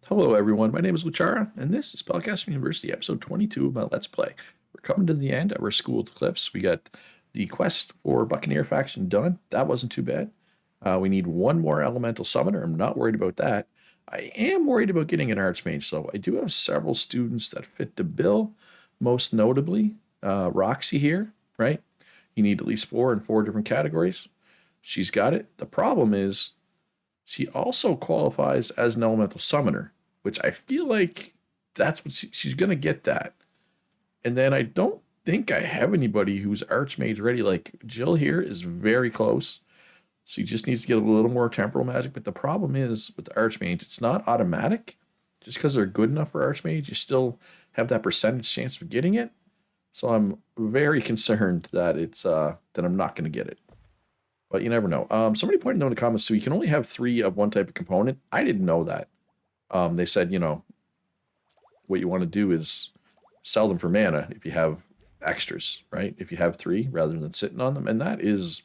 Hello, everyone. My name is Luchara, and this is Spellcaster University, episode 22 of my Let's Play. We're coming to the end of our School of Eclipse. We got the quest for Buccaneer faction done. That wasn't too bad. We need one more elemental summoner. I'm not worried about that. I am worried about getting an Archmage, though. I do have several students that fit the bill, most notably Roxy here, right? You need at least 4 in 4 different categories. She's got it. The problem is she also qualifies as an elemental summoner, which I feel like that's what she's going to get that. And then I don't think I have anybody who's Archmage ready. Like Jill here is very close. She just needs to get a little more temporal magic. But the problem is with the Archmage, it's not automatic. Just because they're good enough for Archmage, you still have that percentage chance of getting it. So I'm very concerned that it's that I'm not going to get it. But you never know. Somebody pointed out in the comments too, you can only have 3 of one type of component. I didn't know that. They said, what you want to do is sell them for mana if you have extras, right? If you have 3 rather than sitting on them. And that is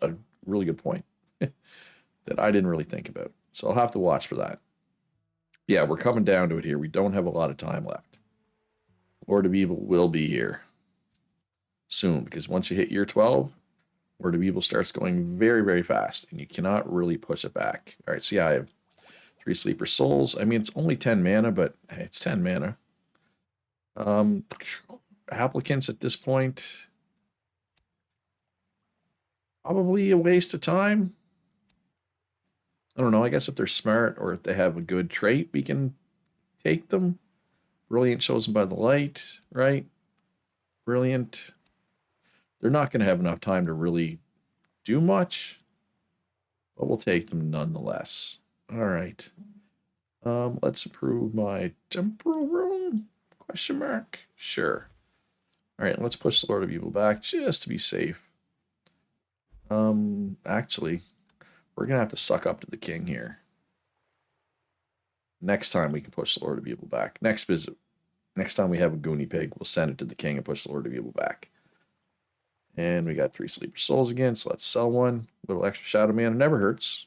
a really good point that I didn't really think about. So I'll have to watch for that. Yeah, we're coming down to it here. We don't have a lot of time left. Lord of Evil will be here soon, because once you hit year 12, Lord of Evil starts going very, very fast, and you cannot really push it back. All right, so yeah, I have 3 Sleeper Souls. I mean, it's only 10 mana, but hey, it's 10 mana. Applicants at this point, probably a waste of time. I don't know. I guess if they're smart or if they have a good trait, we can take them. Brilliant shows them by the light, right? Brilliant. They're not going to have enough time to really do much, but we'll take them nonetheless. All right. Let's approve my temporal rune? Question mark? Sure. All right, let's push the Lord of Evil back just to be safe. Actually, we're going to have to suck up to the king here. Next time we can push the Lord of Evil back. Next visit. Next time we have a Goonie Pig, we'll send it to the king and push the Lord of Evil back. And we got 3 Sleeper Souls again, so let's sell one. A little extra Shadow Mana never hurts.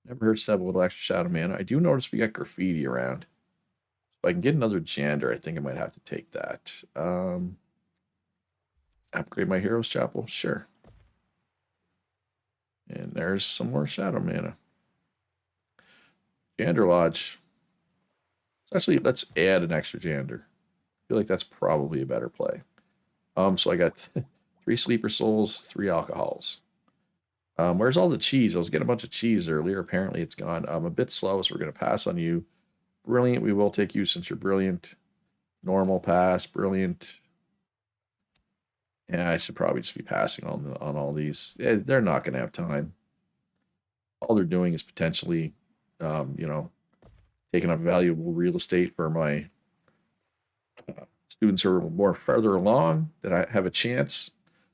Never hurts to have a little extra Shadow Mana. I do notice we got Graffiti around. If I can get another Jander, I think I might have to take that. Upgrade my Hero's Chapel? Sure. And there's some more Shadow Mana. Jander Lodge. So actually, let's add an extra Jander. I feel like that's probably a better play. So I got 3 Sleeper Souls, 3 Alcohols. Where's all the cheese? I was getting a bunch of cheese earlier. Apparently it's gone. I'm a bit slow, so we're going to pass on you. Brilliant, we will take you since you're brilliant. Normal pass, brilliant. Yeah, I should probably just be passing on all these. Yeah, they're not going to have time. All they're doing is potentially, taking up valuable real estate for my students who are more further along that I have a chance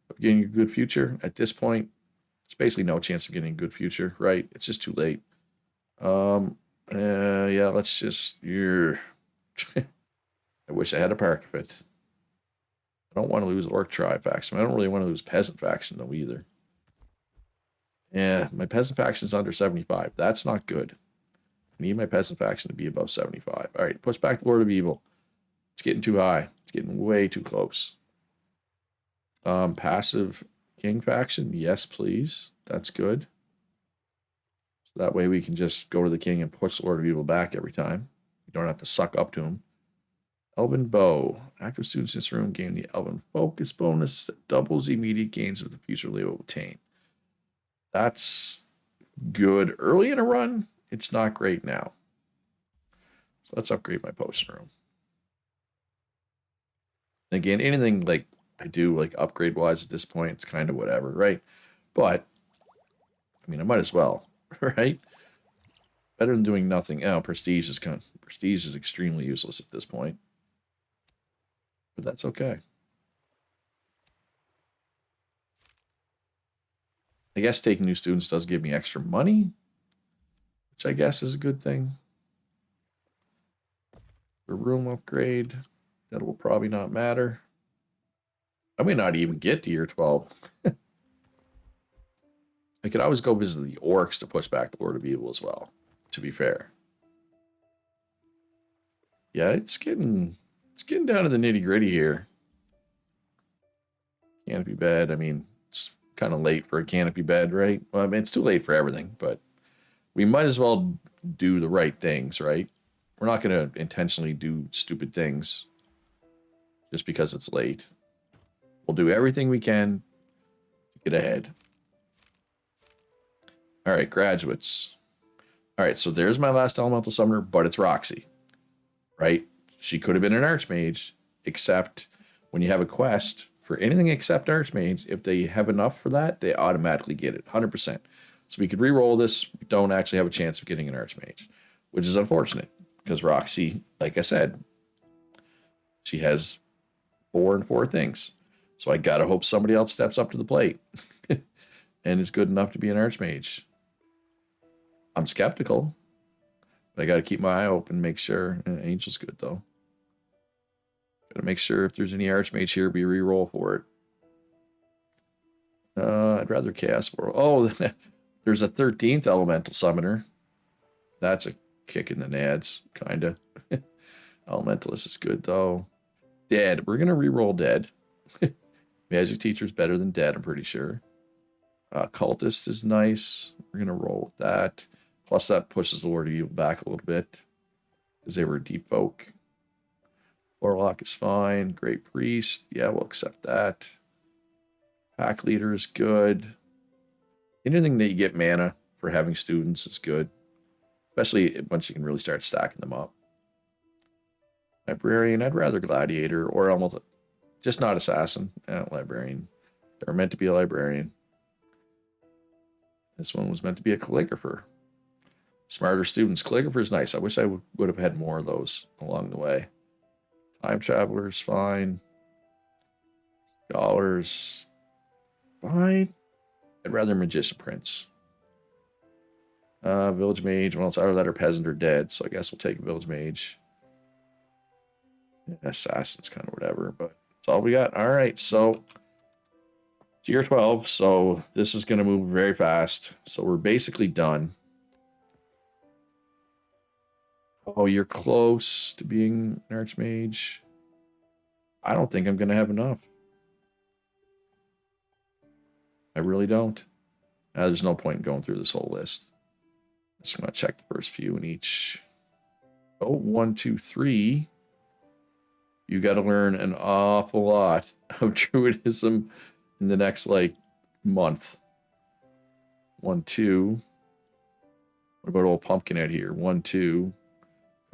of getting a good future. At this point, there's basically no chance of getting a good future, right? It's just too late. Yeah, let's just. I wish I had a park of it. I don't want to lose Orc Tribe faction. I don't really want to lose Peasant faction though either. Yeah, my Peasant faction is under 75. That's not good. I need my Peasant faction to be above 75. All right, push back the Lord of Evil. It's getting too high. It's getting way too close. Passive King faction, yes, please. That's good. So that way we can just go to the king and push the Lord of Evil back every time. You don't have to suck up to him. Elven Bow. Active students in this room gain the Elven Focus bonus that doubles the immediate gains of the future they will obtain. That's good early in a run. It's not great now. So let's upgrade my potion room. Again, anything like I do like upgrade wise at this point, it's kind of whatever, right? But I mean, I might as well, right? Better than doing nothing. Oh, prestige is extremely useless at this point. But that's okay. I guess taking new students does give me extra money, which I guess is a good thing. The room upgrade, that will probably not matter. I may not even get to year 12. I could always go visit the orcs to push back the Lord of Evil as well, to be fair. Yeah, it's getting down to the nitty gritty here. Canopy bed. I mean, it's kind of late for a canopy bed, right? Well, I mean, it's too late for everything, but we might as well do the right things, right? We're not going to intentionally do stupid things just because it's late. We'll do everything we can to get ahead. All right, graduates. All right, so there's my last elemental summoner, but it's Roxy, right? She could have been an Archmage, except when you have a quest for anything except Archmage, if they have enough for that, they automatically get it, 100%. So we could re-roll this. We don't actually have a chance of getting an Archmage, which is unfortunate because Roxy, like I said, she has 4 and 4 things. So I gotta hope somebody else steps up to the plate and is good enough to be an Archmage. I'm skeptical, but I gotta keep my eye open, make sure. Angel's good though. Gotta make sure if there's any Archmage here, we re-roll for it. I'd rather Chaos World. Oh, there's a 13th Elemental Summoner. That's a kick in the nads, kinda. Elementalist is good though. Dead. We're gonna re-roll Dead. Magic Teacher's better than Dead, I'm pretty sure. Cultist is nice. We're gonna roll with that. Plus that pushes the Lord of Evil back a little bit because they were deep folk. Warlock is fine. Great Priest. Yeah, we'll accept that. Pack Leader is good. Anything that you get mana for having students is good. Especially once you can really start stacking them up. Librarian, I'd rather Gladiator or almost just not Assassin. Librarian. They're meant to be a Librarian. This one was meant to be a Calligrapher. Smarter students. Calligrapher is nice. I wish I would have had more of those along the way. Time Traveler is fine. Scholars, fine. I'd rather Magician Prince. Village Mage. Well, it's either that or Peasant or Dead, so I guess we'll take a Village Mage. Assassin's kind of whatever, but that's all we got. All right, so tier 12. So this is going to move very fast. So we're basically done. Oh, you're close to being an Archmage. I don't think I'm going to have enough. I really don't. There's no point in going through this whole list. I'm just going to check the first few in each. Oh, 1, 2, 3. You got to learn an awful lot of Druidism in the next, like, month. 1, 2. What about old Pumpkinhead here? 1, 2.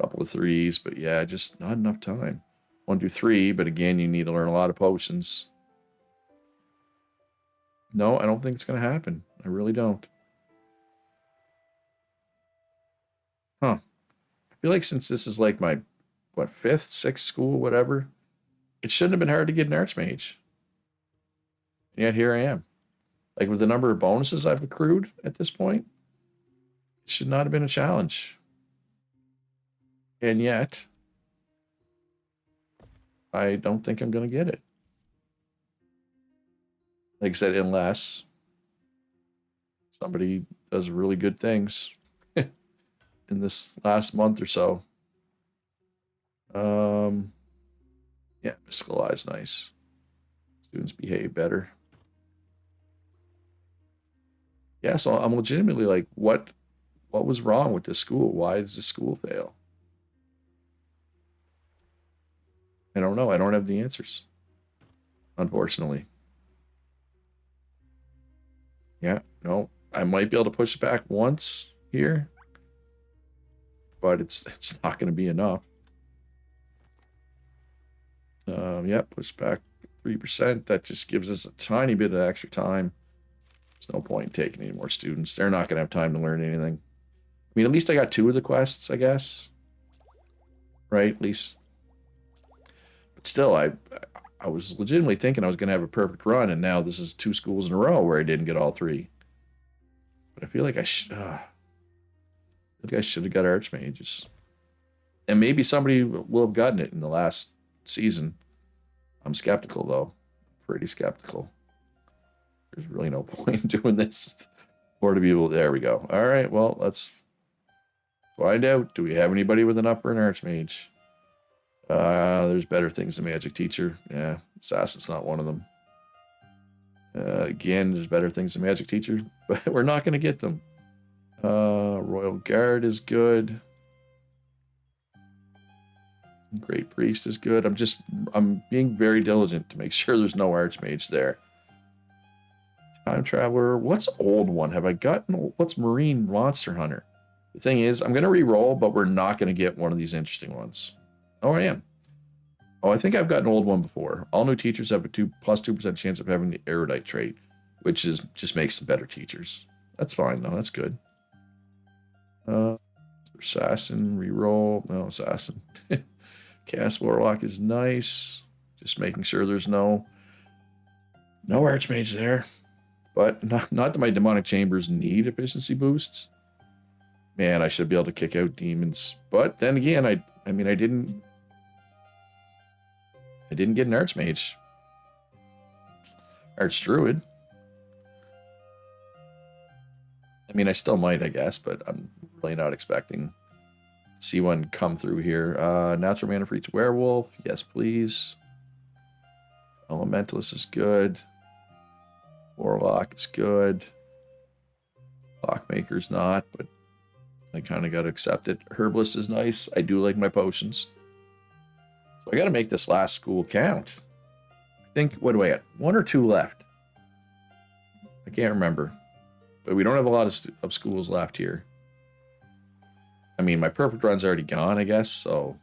Couple of 3s, but yeah, just not enough time. 1, 2, 3, but again, you need to learn a lot of potions. No, I don't think it's going to happen. I really don't. Huh. I feel like since this is like my, what, 5th, 6th school, whatever, it shouldn't have been hard to get an Archmage. And yet here I am. Like with the number of bonuses I've accrued at this point, it should not have been a challenge. And yet, I don't think I'm going to get it. Like I said, unless somebody does really good things in this last month or so. Yeah, Mystical Eye's nice. Students behave better. Yeah, so I'm legitimately like, what was wrong with this school? Why does this school fail? I don't know. I don't have the answers, unfortunately. Yeah, no. I might be able to push it back once here, but it's not going to be enough. Yeah, push back 3%. That just gives us a tiny bit of extra time. There's no point in taking any more students. They're not going to have time to learn anything. I mean, at least I got 2 of the quests, I guess. Right? At least. But still, I was legitimately thinking I was going to have a perfect run, and now this is 2 schools in a row where I didn't get all 3. But I feel like I should have got Archmages. And maybe somebody will have gotten it in the last season. I'm skeptical, though. Pretty skeptical. There's really no point in doing this. Or to be able... There we go. All right, well, let's find out. Do we have anybody with enough for an Archmage? There's better things than magic teacher. Yeah, assassin's not one of them. Again, there's better things than magic teacher, but we're not going to get them. Royal Guard is good. Great Priest is good. I'm being very diligent to make sure there's no Archmage there. Time Traveler. What's old one? Have I gotten? What's Marine Monster Hunter? The thing is, I'm going to re-roll, but we're not going to get one of these interesting ones. Oh, I am. Oh, I think I've got an old one before. All new teachers have a +2% chance of having the erudite trait, which is just makes them better teachers. That's fine though. That's good. Assassin re-roll. No, assassin. Cast Warlock is nice. Just making sure there's no Archmage there. But not that my demonic chambers need efficiency boosts. Man, I should be able to kick out demons. But then again, I didn't get an Archmage. Archdruid. I mean, I still might, I guess, but I'm really not expecting to see one come through here. Natural mana for each werewolf. Yes, please. Elementalist is good. Warlock is good. Clockmaker's not, but I kind of got to accept it. Herbalist is nice. I do like my potions. So I got to make this last school count. I think, what do I have? 1 or 2 left? I can't remember. But we don't have a lot of schools left here. I mean, my perfect run's already gone, I guess, so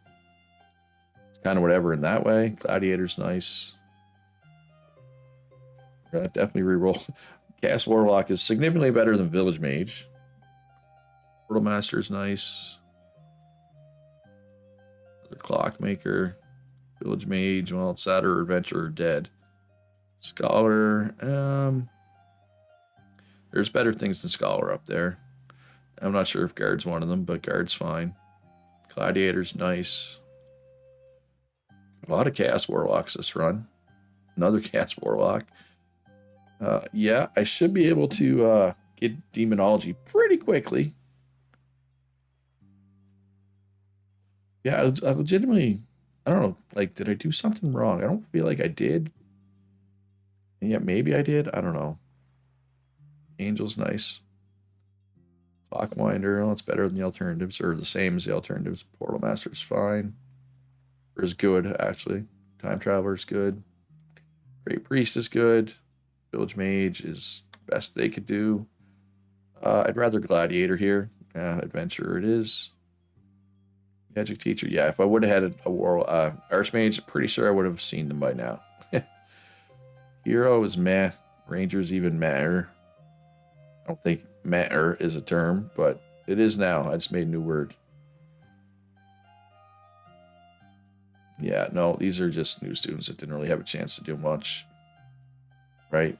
it's kind of whatever in that way. Gladiator's nice. Definitely reroll. Cast Warlock is significantly better than Village Mage. Portal Master's nice. Another Clockmaker. Village Mage, well, it's Satyr, Adventurer, dead. Scholar, there's better things than Scholar up there. I'm not sure if Guard's one of them, but Guard's fine. Gladiator's nice. A lot of Cast Warlocks this run. Another Cast Warlock. Yeah, I should be able to get Demonology pretty quickly. Yeah, I legitimately, I don't know, like, did I do something wrong? I don't feel like I did. And yeah, maybe I did. I don't know. Angel's nice. Clockwinder, well, it's better than the alternatives, or the same as the alternatives. Portal Master's fine. Or is good, actually. Time Traveler's good. Great Priest is good. Village Mage is best they could do. I'd rather Gladiator here. Adventurer it is. Magic Teacher, yeah, if I would have had a Archmage, pretty sure I would have seen them by now. Hero is meh. Ranger's even meh-er. I don't think meh-er is a term, but it is now. I just made a new word. Yeah, no, these are just new students that didn't really have a chance to do much. Right?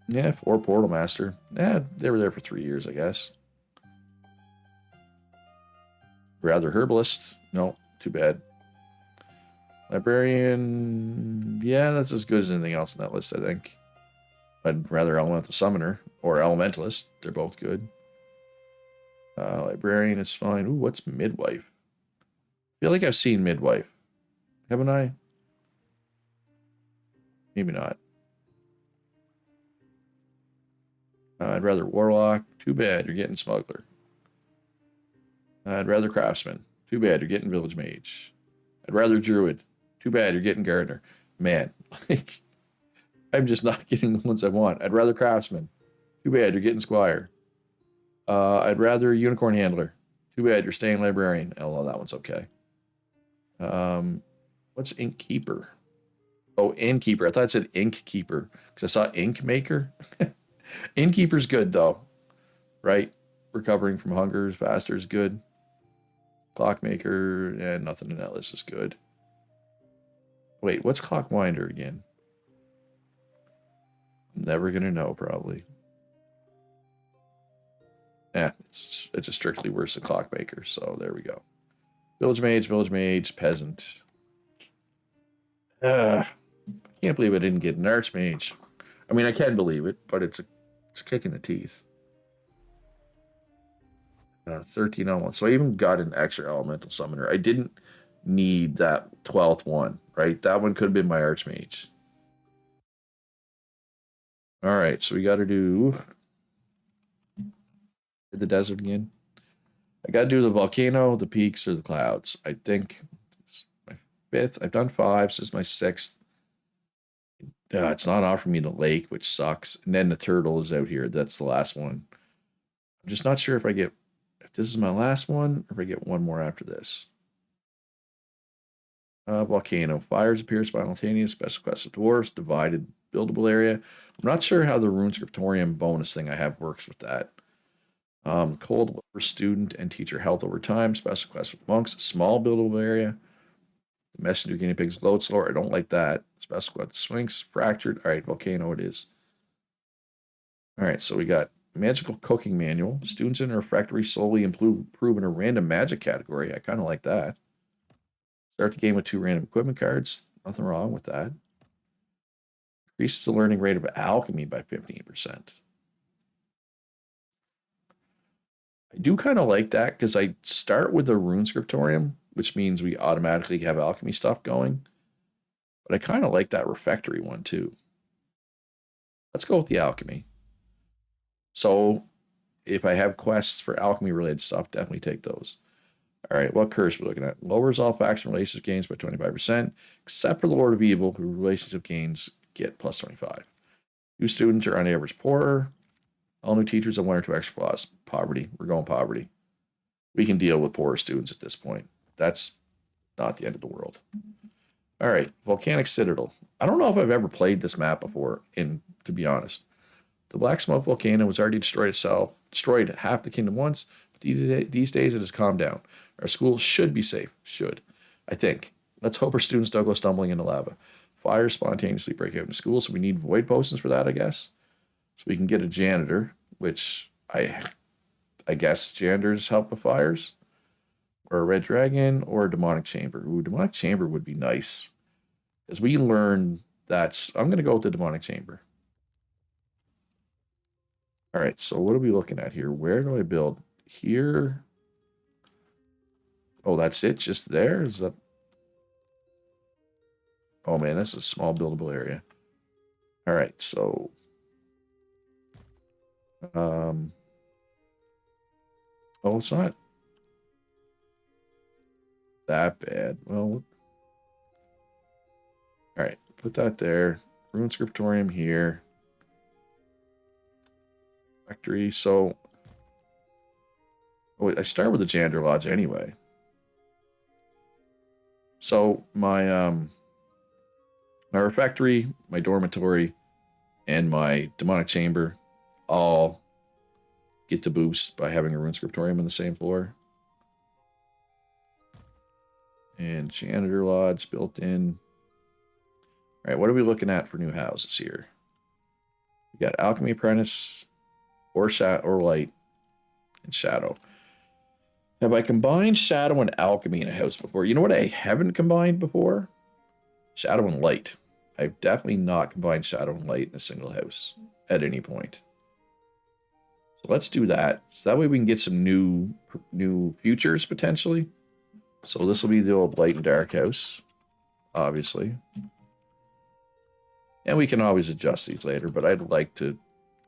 Yeah, 4 Portal Master. Yeah, they were there for 3 years, I guess. Rather Herbalist. No, too bad. Librarian. Yeah, that's as good as anything else on that list, I think. I'd rather Elemental Summoner or Elementalist. They're both good. Librarian is fine. Ooh, what's Midwife? I feel like I've seen Midwife. Haven't I? Maybe not. I'd rather Warlock. Too bad, you're getting Smuggler. I'd rather Craftsman. Too bad, you're getting Village Mage. I'd rather Druid. Too bad, you're getting Gardener. Man, like, I'm just not getting the ones I want. I'd rather Craftsman. Too bad, you're getting Squire. I'd rather Unicorn Handler. Too bad, you're staying Librarian. Oh, that one's okay. What's Innkeeper? Oh, Innkeeper. I thought it said Inkkeeper because I saw Ink Maker. Innkeeper's good, though. Right? Recovering from hunger is faster is good. Clockmaker, yeah, nothing in that list is good. Wait, what's Clockwinder again? Never gonna know, probably. Yeah, it's just strictly worse than Clockmaker, so there we go. Village Mage, Peasant. I can't believe I didn't get an Archmage. I mean, I can believe it, but it's a kick in the teeth. 13 on 1. So I even got an extra Elemental Summoner. I didn't need that 12th one, right? That one could have been my Archmage. All right, so we got to do the desert again. I got to do the volcano, the peaks, or the clouds. I think it's my 5th. I've done 5. This is my 6th. It's not offering me the lake, which sucks. And then the turtle is out here. That's the last one. I'm just not sure if this is my last one or if I get one more after this. Volcano. Fires appear spontaneous. Special quest of dwarves. Divided buildable area. I'm not sure how the rune scriptorium bonus thing I have works with that. Cold for student and teacher health over time. Special quest with monks. Small buildable area. The messenger guinea pigs gloat slower. I don't like that. Special quest sphinx. Fractured. All right, volcano it is. All right, so we got magical cooking manual. Students in a refectory slowly improve in a random magic category. I kind of like that. Start the game with 2 random equipment cards. Nothing wrong with that. Increases the learning rate of alchemy by 15%. I do kind of like that because I start with a rune scriptorium, which means we automatically have alchemy stuff going. But I kind of like that refectory one too. Let's go with the alchemy. So if I have quests for alchemy related stuff, definitely take those. All right, what curse we're looking at? Lowers all faction relationship gains by 25%, except for the Lord of Evil, who relationship gains get plus 25. New students are on average poorer. All new teachers have 1 or 2 extra class. Poverty. We're going poverty. We can deal with poorer students at this point. That's not the end of the world. All right, Volcanic Citadel. I don't know if I've ever played this map before, to be honest. The Black Smoke Volcano was already destroyed half the kingdom once, but these days it has calmed down. Our school should be safe. Should. I think. Let's hope our students don't go stumbling into lava. Fires spontaneously break out in school, so we need void potions for that, I guess. So we can get a janitor, which I guess janitors help with fires. Or a red dragon, or a demonic chamber. Ooh, demonic chamber would be nice. As we learn I'm going to go with the demonic chamber. All right, so what are we looking at here? Where do I build? Here. Oh, that's it? Just there? Is that... Oh, man, that's a small buildable area. All right, so... Oh, it's not that bad. Well... All right, put that there. Rune Scriptorium here. Factory, so... Oh, wait, I start with the Janitor Lodge anyway. So, my refectory, my dormitory, and my demonic chamber all get the boost by having a rune scriptorium on the same floor. And Janitor Lodge built in. All right, what are we looking at for new houses here? We got Alchemy Apprentice, or Light, and Shadow. Have I combined Shadow and Alchemy in a house before? You know what I haven't combined before? Shadow and Light. I've definitely not combined Shadow and Light in a single house at any point. So let's do that. So that way we can get some new futures potentially. So this will be the old Light and Dark house, obviously. And we can always adjust these later, but I'd like to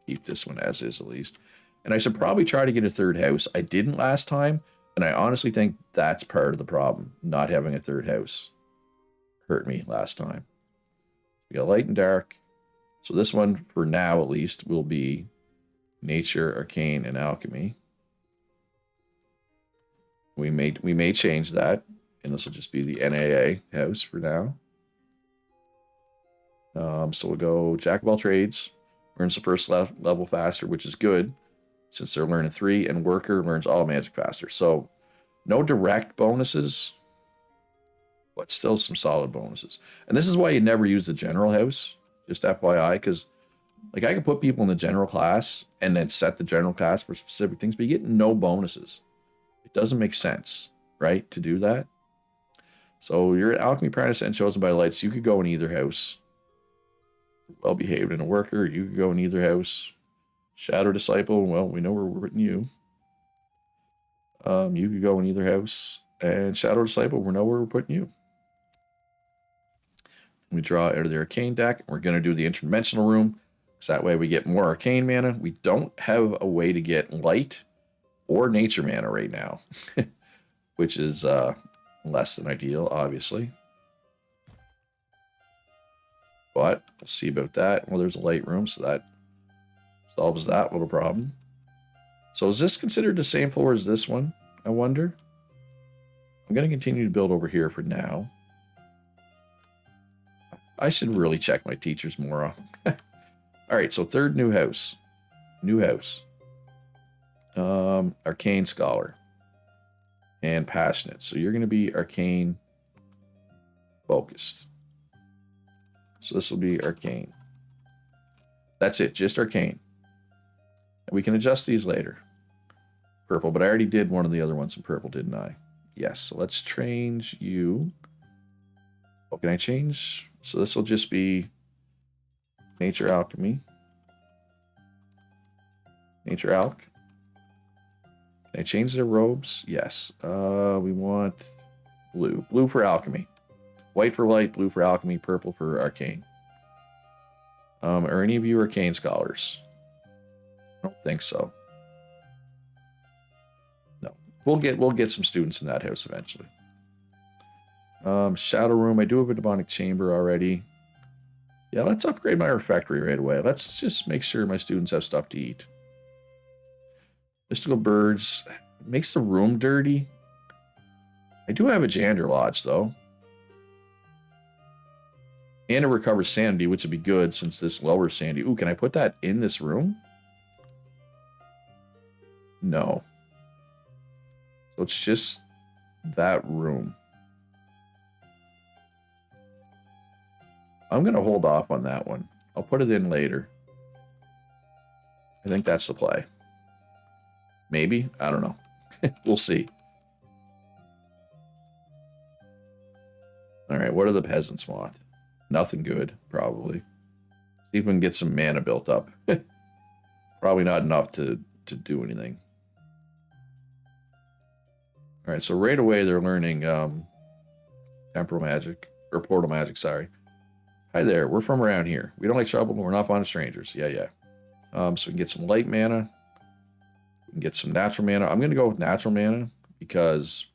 keep this one as is at least. And I should probably try to get a 3rd house. I didn't last time, and I honestly think that's part of the problem. Not having a 3rd house hurt me last time. We got Light and Dark. So this one, for now at least, will be Nature, Arcane, and Alchemy. We may change that, and this will just be the NAA house for now. So we'll go Jack of all trades, learns the first level faster, which is good, since they're learning 3, and Worker learns all magic faster. So no direct bonuses, but still some solid bonuses. And this is why you never use the general house, just FYI, because like I could put people in the general class and then set the general class for specific things, but you get no bonuses. It doesn't make sense, right, to do that. So you're an Alchemy Apprentice and Chosen by Light, so you could go in either house. Well behaved and a Worker, you could go in either house. Shadow Disciple, well, we know we're putting you. You could go in either house. And Shadow Disciple, we know where we're putting you. We draw out of the Arcane deck. We're going to do the Interdimensional Room, because that way we get more Arcane mana. We don't have a way to get Light or Nature mana right now, which is less than ideal, obviously. But we'll see about that. Well, there's a Light room, so that solves that little problem. So is this considered the same floor as this one? I wonder. I'm going to continue to build over here for now. I should really check my teachers more. All right, so third new house. New house. Arcane Scholar. And Passionate. So you're going to be Arcane Focused. So this will be Arcane. That's it, just Arcane. We can adjust these later. Purple, but I already did one of the other ones in purple, didn't I? Yes, so let's change you. Oh, can I change? So this will just be Nature Alchemy. Nature Alch. Can I change their robes? Yes. We want blue. Blue for Alchemy. White for Light, blue for Alchemy, purple for Arcane. Are any of you Arcane Scholars? I don't think so. No. We'll get some students in that house eventually. Shadow Room. I do have a Demonic Chamber already. Yeah, let's upgrade my refectory right away. Let's just make sure my students have stuff to eat. Mystical Birds. Makes the room dirty. I do have a Jandar Lodge, though. And it recovers sanity, which would be good since this lowers sanity. Ooh, can I put that in this room? No. So it's just that room. I'm going to hold off on that one. I'll put it in later. I think that's the play. Maybe? I don't know. We'll see. All right, what do the peasants want? Nothing good, probably. See if we can get some mana built up. Probably not enough to do anything. All right, so right away they're learning temporal magic, or portal magic, sorry. Hi there, we're from around here. We don't like trouble, but we're not fond of strangers. Yeah. So we can get some light mana. We can get some natural mana. I'm going to go with natural mana because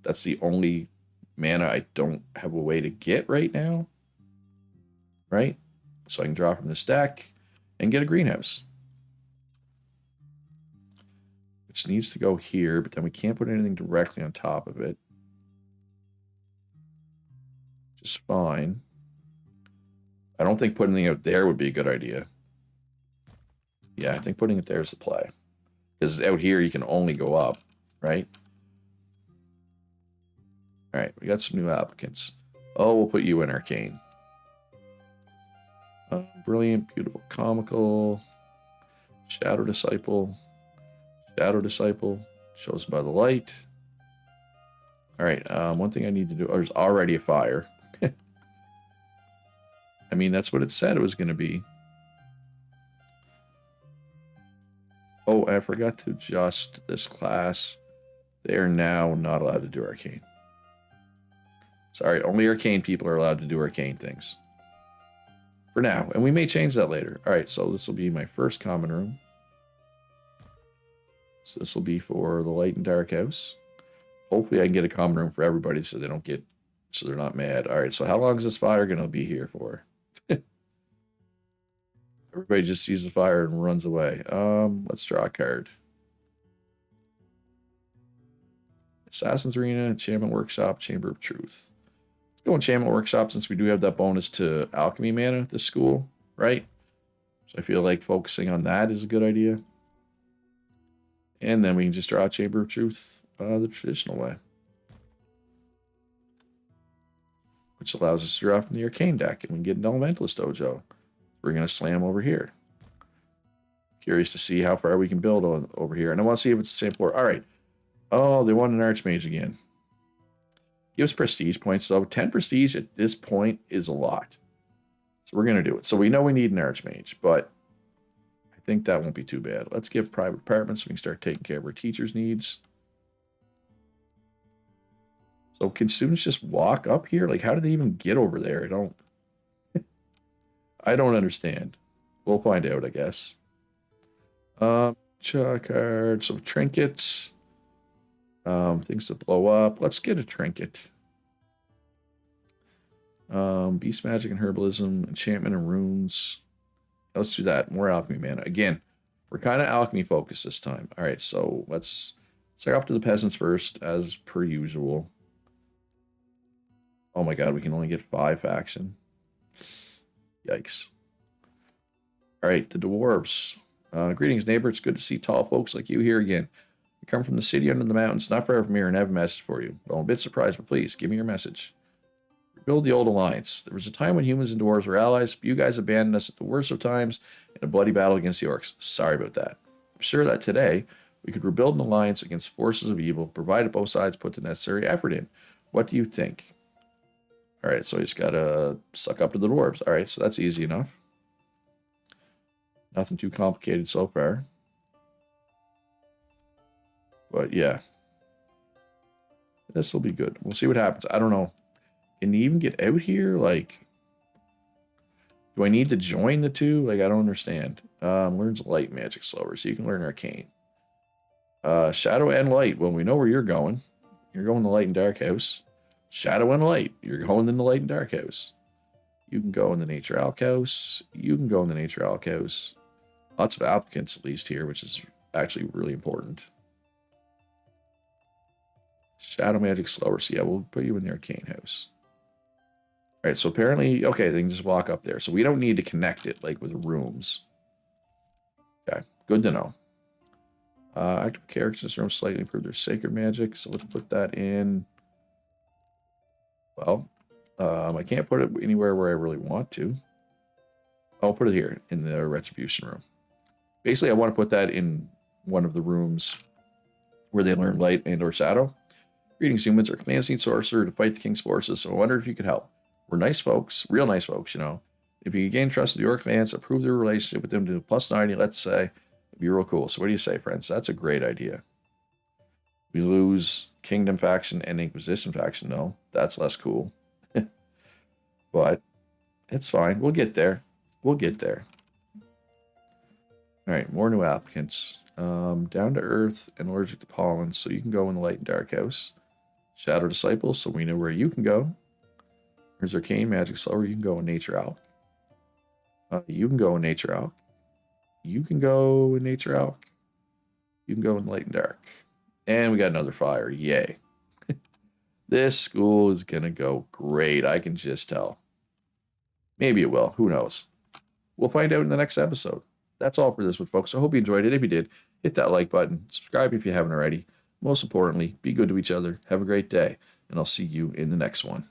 that's the only mana I don't have a way to get right now. Right? So I can draw from this deck and get a greenhouse. Which needs to go here, but then we can't put anything directly on top of it. Just fine. I don't think putting it out there would be a good idea. Yeah, I think putting it there is the play. Because out here you can only go up, right? All right, we got some new applicants. Oh, we'll put you in Arcane. Brilliant, beautiful, comical. Shadow Disciple. Shadow Disciple. Shows by the light. All right, one thing I need to do. Oh, there's already a fire. I mean, that's what it said it was going to be. Oh, I forgot to adjust this class. They are now not allowed to do Arcane. Sorry, only Arcane people are allowed to do Arcane things. For now, and we may change that later. All right, so this will be my first common room. So this will be for the light and dark house. Hopefully I can get a common room for everybody so they don't get, so they're not mad. All right, so how long is this fire going to be here for? Everybody just sees the fire and runs away. Let's draw a card. Assassin's Arena, Enchantment Workshop, Chamber of Truth. Let's go Enchantment Workshop since we do have that bonus to Alchemy mana at this school, right? So I feel like focusing on that is a good idea. And then we can just draw a Chamber of Truth the traditional way. Which allows us to draw from the Arcane deck and we can get an Elementalist Dojo. We're going to slam over here. Curious to see how far we can build on over here. And I want to see if it's the same floor. All right. Oh, they want an Archmage again. Gives prestige points, though. 10 prestige at this point is a lot. So we're going to do it. So we know we need an Archmage, but I think that won't be too bad. Let's give private apartments so we can start taking care of our teachers' needs. So can students just walk up here? Like, how do they even get over there? I don't understand. We'll find out, I guess. Card, some trinkets. Things that blow up. Let's get a trinket. Beast magic and herbalism, enchantment and runes. Let's do that. More alchemy mana. Again, we're kind of alchemy focused this time. All right, so let's start off to the peasants first, as per usual. Oh my god, we can only get 5 faction. Yikes. All right, the dwarves. Greetings, neighbor. It's good to see tall folks like you here again. We come from the city under the mountains, not far from here, and have a message for you. Well, I'm a bit surprised, but please, give me your message. Rebuild the old alliance. There was a time when humans and dwarves were allies, but you guys abandoned us at the worst of times in a bloody battle against the orcs. Sorry about that. I'm sure that today, we could rebuild an alliance against the forces of evil, provided both sides put the necessary effort in. What do you think? All right, so we just gotta suck up to the dwarves. All right, so that's easy enough. Nothing too complicated so far. But yeah. This will be good. We'll see what happens. I don't know. Can you even get out here? Like, do I need to join the two? Like, I don't understand. Learns light magic slower, so you can learn arcane. Shadow and light. Well, we know where you're going. You're going to light and dark house. Shadow and light. You're going in the light and dark house. You can go in the nature alch house. You can go in the nature alch house. Lots of applicants, at least here, which is actually really important. Shadow magic slower. So yeah, we'll put you in the arcane house. All right, so apparently, okay, they can just walk up there. So we don't need to connect it, like, with rooms. Okay, good to know. Active characters in this room slightly improve their sacred magic. So let's put that in. Well, I can't put it anywhere where I really want to. I'll put it here in the retribution room. Basically, I want to put that in one of the rooms where they learn light and or shadow. Greetings, humans. Our command seen sorcerer to fight the king's forces, so I wonder if you could help. We're nice folks, real nice folks, you know. If you gain trust with your clans, approve their relationship with them to +90, let's say, it'd be real cool. So what do you say, friends? That's a great idea. We lose Kingdom faction and Inquisition faction. No, that's less cool. But it's fine. We'll get there. We'll get there. All right, more new applicants. Down to earth and allergic to pollen, so you can go in the light and dark house. Shadow disciple, so we know where you can go. There's arcane magic slower. You can go in nature alch. You can go in nature alch. You can go in nature alch. You can go in light and dark. And we got another fire. Yay. This school is going to go great. I can just tell. Maybe it will. Who knows? We'll find out in the next episode. That's all for this one, folks. I hope you enjoyed it. If you did, hit that like button. Subscribe if you haven't already. Most importantly, be good to each other. Have a great day. And I'll see you in the next one.